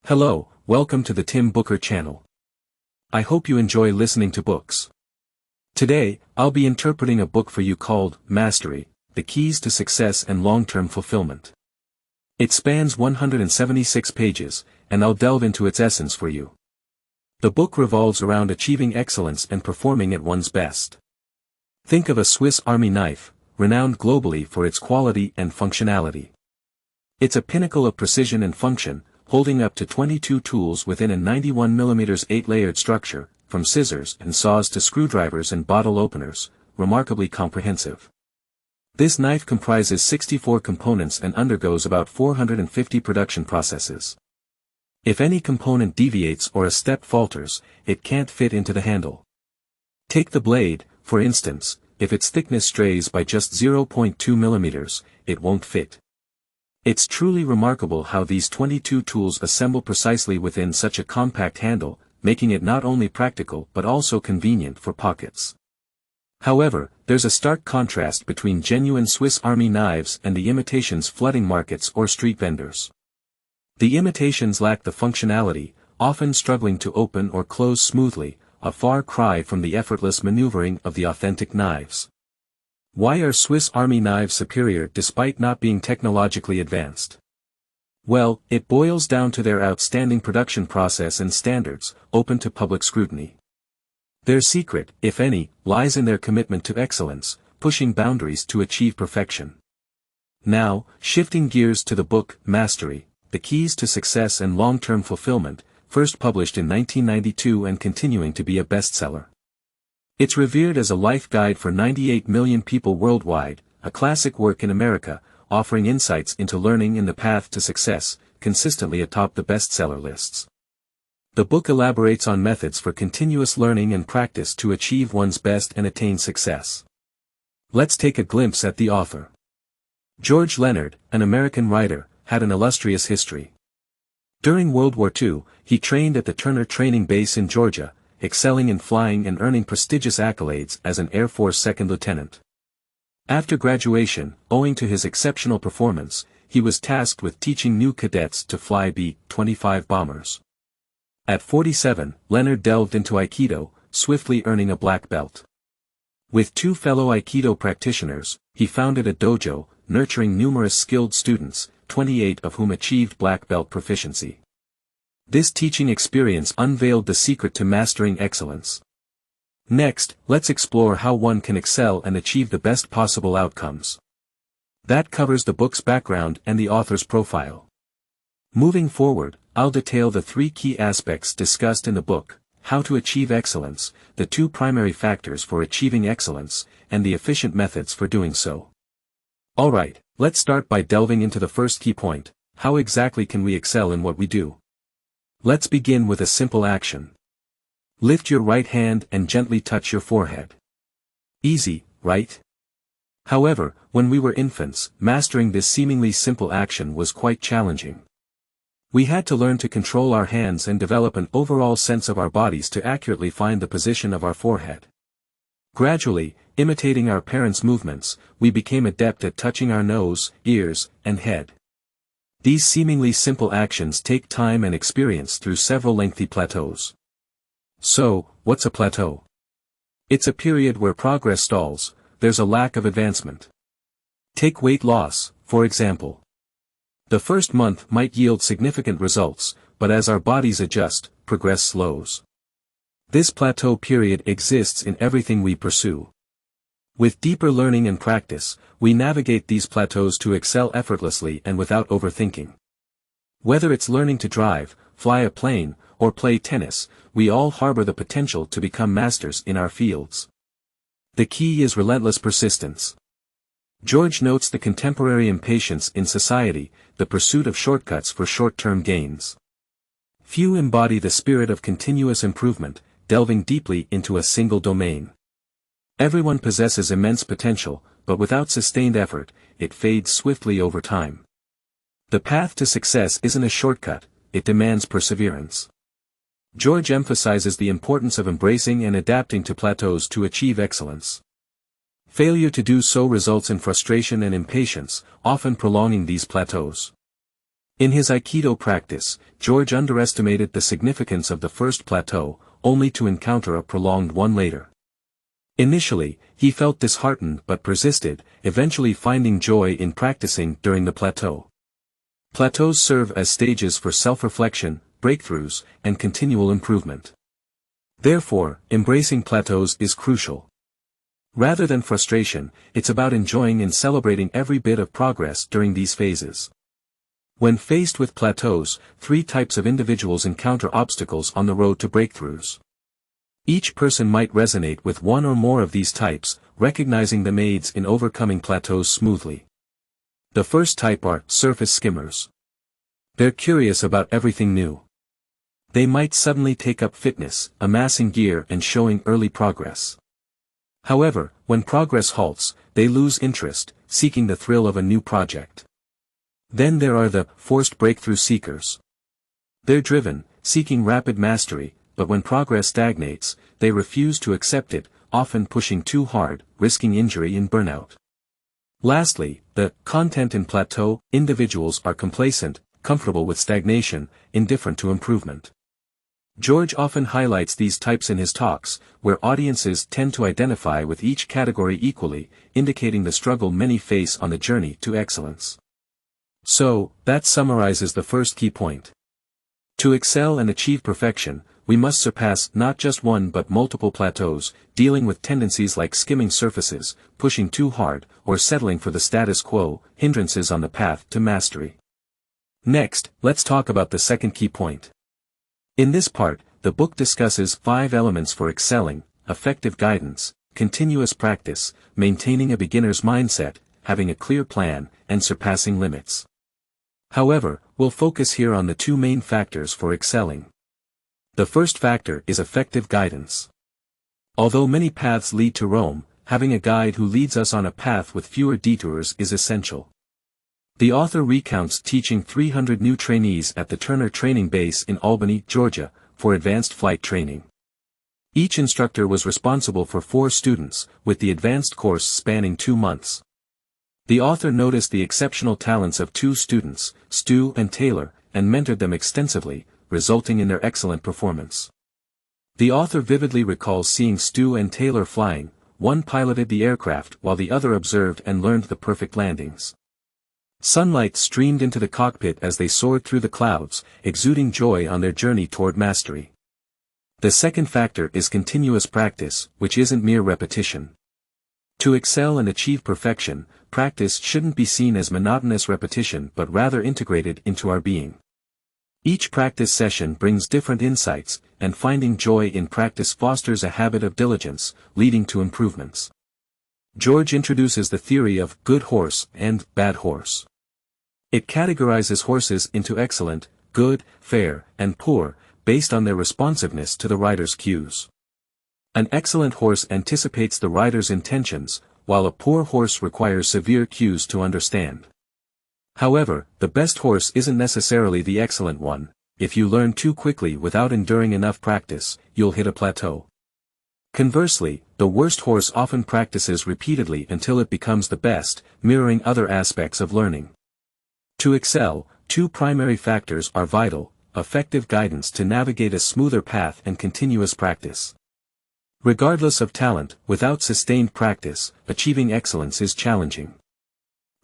Hello, welcome to the Tim Booker channel. I hope you enjoy listening to books. Today, I'll be interpreting a book for you called Mastery: The Keys to Success and Long-Term Fulfillment. It spans 176 pages, and I'll delve into its essence for you. The book revolves around achieving excellence and performing at one's best. Think of a Swiss Army knife, renowned globally for its quality and functionality. It's a pinnacle of precision and function, holding up to 22 tools within a 91mm 8-layered structure, from scissors and saws to screwdrivers and bottle openers, remarkably comprehensive. This knife comprises 64 components and undergoes about 450 production processes. If any component deviates or a step falters, it can't fit into the handle. Take the blade, for instance. If its thickness strays by just 0.2mm, it won't fit. It's truly remarkable how these 22 tools assemble precisely within such a compact handle, making it not only practical but also convenient for pockets. However, there's a stark contrast between genuine Swiss Army knives and the imitations flooding markets or street vendors. The imitations lack the functionality, often struggling to open or close smoothly, a far cry from the effortless maneuvering of the authentic knives. Why are Swiss Army knives superior despite not being technologically advanced? Well, it boils down to their outstanding production process and standards, open to public scrutiny. Their secret, if any, lies in their commitment to excellence, pushing boundaries to achieve perfection. Now, shifting gears to the book, Mastery: The Keys to Success and Long-Term Fulfillment, first published in 1992 and continuing to be a bestseller. It's revered as a life guide for 98 million people worldwide, a classic work in America, offering insights into learning in the path to success, consistently atop the bestseller lists. The book elaborates on methods for continuous learning and practice to achieve one's best and attain success. Let's take a glimpse at the author. George Leonard, an American writer, had an illustrious history. During World War II, he trained at the Turner Training Base in Georgia, excelling in flying and earning prestigious accolades as an Air Force second lieutenant. After graduation, owing to his exceptional performance, he was tasked with teaching new cadets to fly B-25 bombers. At 47, Leonard delved into Aikido, swiftly earning a black belt. With two fellow Aikido practitioners, he founded a dojo, nurturing numerous skilled students, 28 of whom achieved black belt proficiency. This teaching experience unveiled the secret to mastering excellence. Next, let's explore how one can excel and achieve the best possible outcomes. That covers the book's background and the author's profile. Moving forward, I'll detail the three key aspects discussed in the book: how to achieve excellence, the two primary factors for achieving excellence, and the efficient methods for doing so. Alright, let's start by delving into the first key point: how exactly can we excel in what we do? Let's begin with a simple action. Lift your right hand and gently touch your forehead. Easy, right? However, when we were infants, mastering this seemingly simple action was quite challenging. We had to learn to control our hands and develop an overall sense of our bodies to accurately find the position of our forehead. Gradually, imitating our parents' movements, we became adept at touching our nose, ears, and head. These seemingly simple actions take time and experience through several lengthy plateaus. So, what's a plateau? It's a period where progress stalls, there's a lack of advancement. Take weight loss, for example. The first month might yield significant results, but as our bodies adjust, progress slows. This plateau period exists in everything we pursue. With deeper learning and practice, we navigate these plateaus to excel effortlessly and without overthinking. Whether it's learning to drive, fly a plane, or play tennis, we all harbor the potential to become masters in our fields. The key is relentless persistence. George notes the contemporary impatience in society, the pursuit of shortcuts for short-term gains. Few embody the spirit of continuous improvement, delving deeply into a single domain. Everyone possesses immense potential, but without sustained effort, it fades swiftly over time. The path to success isn't a shortcut, it demands perseverance. George emphasizes the importance of embracing and adapting to plateaus to achieve excellence. Failure to do so results in frustration and impatience, often prolonging these plateaus. In his Aikido practice, George underestimated the significance of the first plateau, only to encounter a prolonged one later. Initially, he felt disheartened but persisted, eventually finding joy in practicing during the plateau. Plateaus serve as stages for self-reflection, breakthroughs, and continual improvement. Therefore, embracing plateaus is crucial. Rather than frustration, it's about enjoying and celebrating every bit of progress during these phases. When faced with plateaus, three types of individuals encounter obstacles on the road to breakthroughs. Each person might resonate with one or more of these types, recognizing them aids in overcoming plateaus smoothly. The first type are surface skimmers. They're curious about everything new. They might suddenly take up fitness, amassing gear and showing early progress. However, when progress halts, they lose interest, seeking the thrill of a new project. Then there are the forced breakthrough seekers. They're driven, seeking rapid mastery, but when progress stagnates, they refuse to accept it, often pushing too hard, risking injury and burnout. Lastly, the content and plateau individuals are complacent, comfortable with stagnation, indifferent to improvement. George often highlights these types in his talks, where audiences tend to identify with each category equally, indicating the struggle many face on the journey to excellence. So, that summarizes the first key point. To excel and achieve perfection, we must surpass not just one but multiple plateaus, dealing with tendencies like skimming surfaces, pushing too hard, or settling for the status quo, hindrances on the path to mastery. Next, let's talk about the second key point. In this part, the book discusses 5 elements for excelling: effective guidance, continuous practice, maintaining a beginner's mindset, having a clear plan, and surpassing limits. However, we'll focus here on the 2 main factors for excelling. The first factor is effective guidance. Although many paths lead to Rome, having a guide who leads us on a path with fewer detours is essential. The author recounts teaching 300 new trainees at the Turner Training Base in Albany, Georgia, for advanced flight training. Each instructor was responsible for 4 students, with the advanced course spanning 2 months. The author noticed the exceptional talents of 2 students, Stu and Taylor, and mentored them extensively, resulting in their excellent performance. The author vividly recalls seeing Stu and Taylor flying. One piloted the aircraft while the other observed and learned the perfect landings. Sunlight streamed into the cockpit as they soared through the clouds, exuding joy on their journey toward mastery. The second factor is continuous practice, which isn't mere repetition. To excel and achieve perfection, practice shouldn't be seen as monotonous repetition but rather integrated into our being. Each practice session brings different insights, and finding joy in practice fosters a habit of diligence, leading to improvements. George introduces the theory of good horse and bad horse. It categorizes horses into excellent, good, fair, and poor, based on their responsiveness to the rider's cues. An excellent horse anticipates the rider's intentions, while a poor horse requires severe cues to understand. However, the best horse isn't necessarily the excellent one. If you learn too quickly without enduring enough practice, you'll hit a plateau. Conversely, the worst horse often practices repeatedly until it becomes the best, mirroring other aspects of learning. To excel, 2 primary factors are vital: effective guidance to navigate a smoother path and continuous practice. Regardless of talent, without sustained practice, achieving excellence is challenging.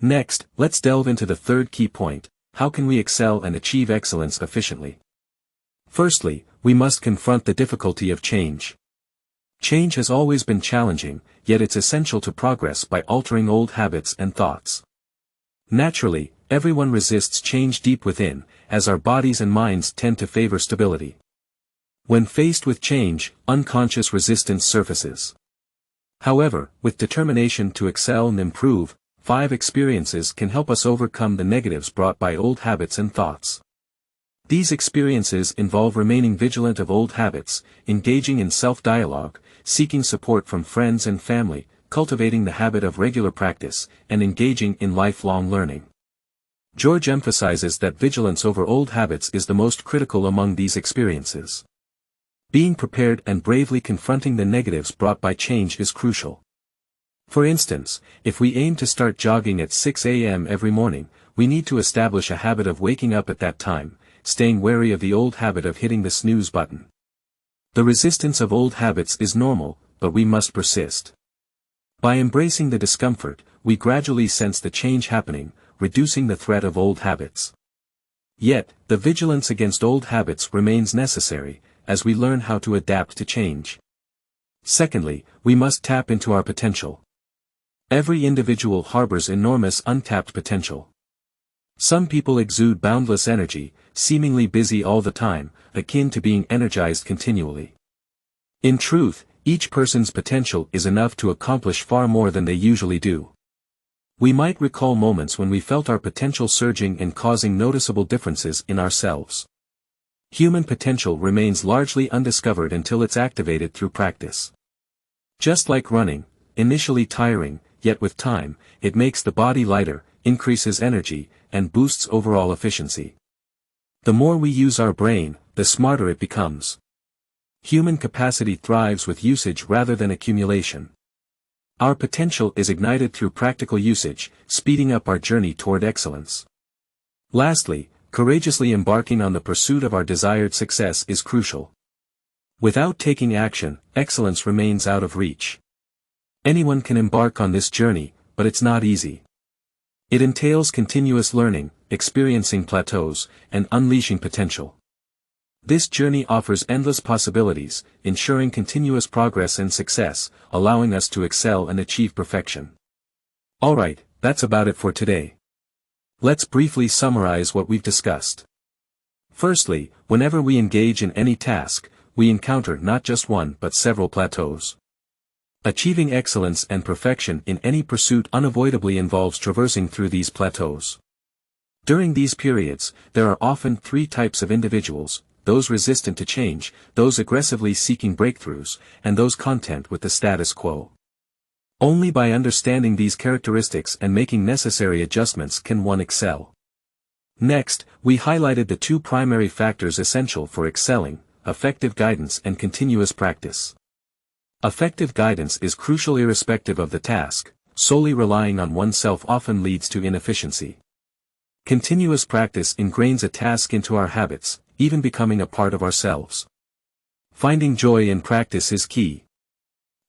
Next, let's delve into the third key point: how can we excel and achieve excellence efficiently? Firstly, we must confront the difficulty of change. Change has always been challenging, yet it's essential to progress by altering old habits and thoughts. Naturally, everyone resists change deep within, as our bodies and minds tend to favor stability. When faced with change, unconscious resistance surfaces. However, with determination to excel and improve, 5 experiences can help us overcome the negatives brought by old habits and thoughts. These experiences involve remaining vigilant of old habits, engaging in self-dialogue, seeking support from friends and family, cultivating the habit of regular practice, and engaging in lifelong learning. George emphasizes that vigilance over old habits is the most critical among these experiences. Being prepared and bravely confronting the negatives brought by change is crucial. For instance, if we aim to start jogging at 6 a.m. every morning, we need to establish a habit of waking up at that time, staying wary of the old habit of hitting the snooze button. The resistance of old habits is normal, but we must persist. By embracing the discomfort, we gradually sense the change happening, reducing the threat of old habits. Yet, the vigilance against old habits remains necessary, as we learn how to adapt to change. Secondly, we must tap into our potential. Every individual harbors enormous untapped potential. Some people exude boundless energy, seemingly busy all the time, akin to being energized continually. In truth, each person's potential is enough to accomplish far more than they usually do. We might recall moments when we felt our potential surging and causing noticeable differences in ourselves. Human potential remains largely undiscovered until it's activated through practice. Just like running, initially tiring, yet with time, it makes the body lighter, increases energy, and boosts overall efficiency. The more we use our brain, the smarter it becomes. Human capacity thrives with usage rather than accumulation. Our potential is ignited through practical usage, speeding up our journey toward excellence. Lastly, courageously embarking on the pursuit of our desired success is crucial. Without taking action, excellence remains out of reach. Anyone can embark on this journey, but it's not easy. It entails continuous learning, experiencing plateaus, and unleashing potential. This journey offers endless possibilities, ensuring continuous progress and success, allowing us to excel and achieve perfection. Alright, that's about it for today. Let's briefly summarize what we've discussed. Firstly, whenever we engage in any task, we encounter not just one but several plateaus. Achieving excellence and perfection in any pursuit unavoidably involves traversing through these plateaus. During these periods, there are often three types of individuals: those resistant to change, those aggressively seeking breakthroughs, and those content with the status quo. Only by understanding these characteristics and making necessary adjustments can one excel. Next, we highlighted the two primary factors essential for excelling: effective guidance and continuous practice. Effective guidance is crucial irrespective of the task. Solely relying on oneself often leads to inefficiency. Continuous practice ingrains a task into our habits, even becoming a part of ourselves. Finding joy in practice is key.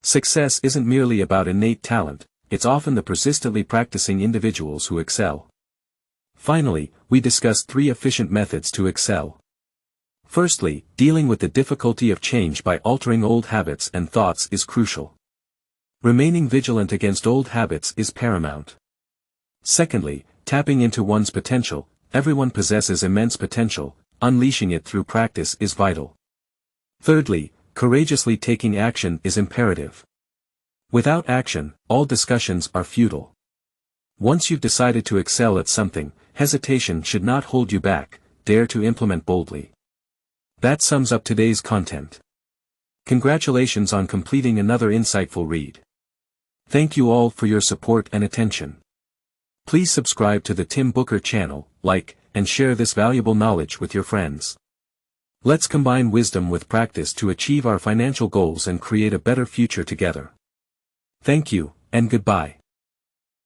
Success isn't merely about innate talent, it's often the persistently practicing individuals who excel. Finally, we discussed three efficient methods to excel. Firstly, dealing with the difficulty of change by altering old habits and thoughts is crucial. Remaining vigilant against old habits is paramount. Secondly, tapping into one's potential. Everyone possesses immense potential, unleashing it through practice is vital. Thirdly, courageously taking action is imperative. Without action, all discussions are futile. Once you've decided to excel at something, hesitation should not hold you back. Dare to implement boldly. That sums up today's content. Congratulations on completing another insightful read. Thank you all for your support and attention. Please subscribe to the Tim Booker channel, like, and share this valuable knowledge with your friends. Let's combine wisdom with practice to achieve our financial goals and create a better future together. Thank you, and goodbye.